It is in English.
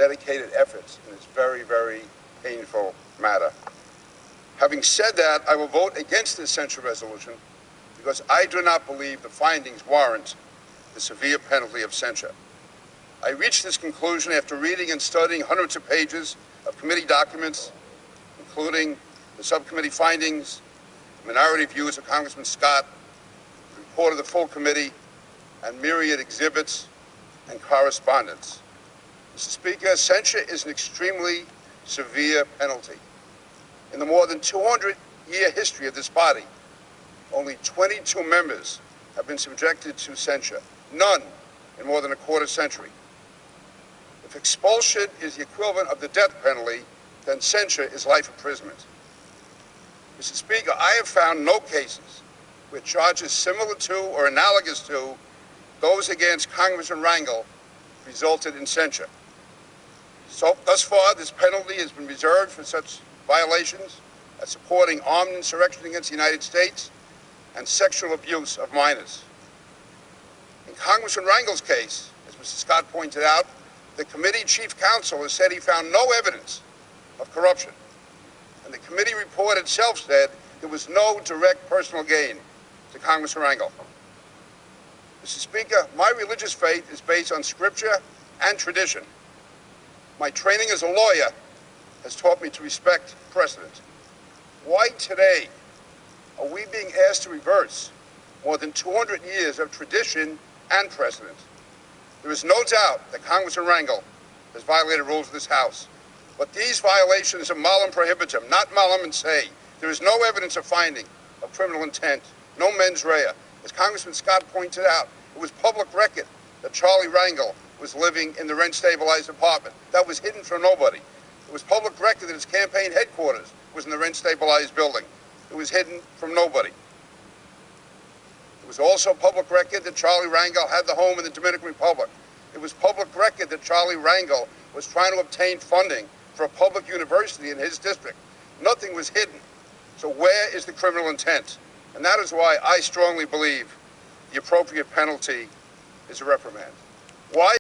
dedicated efforts in this very, very painful matter. Having said that, I will vote against this censure resolution because I do not believe the findings warrant the severe penalty of censure. I reached this conclusion after reading and studying hundreds of pages of committee documents, including the subcommittee findings, minority views of Congressman Scott, the report of the full committee, and myriad exhibits and correspondence. Mr. Speaker, censure is an extremely severe penalty. In the more than 200-year history of this body, only 22 members have been subjected to censure, none in more than a quarter century. If expulsion is the equivalent of the death penalty, then censure is life imprisonment. Mr. Speaker, I have found no cases where charges similar to or analogous to those against Congressman Rangel resulted in censure. So, thus far, this penalty has been reserved for such violations as supporting armed insurrection against the United States and sexual abuse of minors. In Congressman Rangel's case, as Mr. Scott pointed out, the committee chief counsel has said he found no evidence of corruption. And the committee report itself said there was no direct personal gain to Congressman Rangel. Mr. Speaker, my religious faith is based on scripture and tradition. My training as a lawyer has taught me to respect precedent. Why today are we being asked to reverse more than 200 years of tradition and precedent? There is no doubt that Congressman Rangel has violated rules of this House. But these violations are malum prohibitum, not malum in se. There is no evidence of finding of criminal intent, no mens rea. As Congressman Scott pointed out, it was public record that Charlie Rangel was living in the rent-stabilized apartment. That was hidden from nobody. It was public record that his campaign headquarters was in the rent-stabilized building. It was hidden from nobody. It was also public record that Charlie Rangel had the home in the Dominican Republic. It was public record that Charlie Rangel was trying to obtain funding for a public university in his district. Nothing was hidden. So where is the criminal intent? And that is why I strongly believe the appropriate penalty is a reprimand. Why?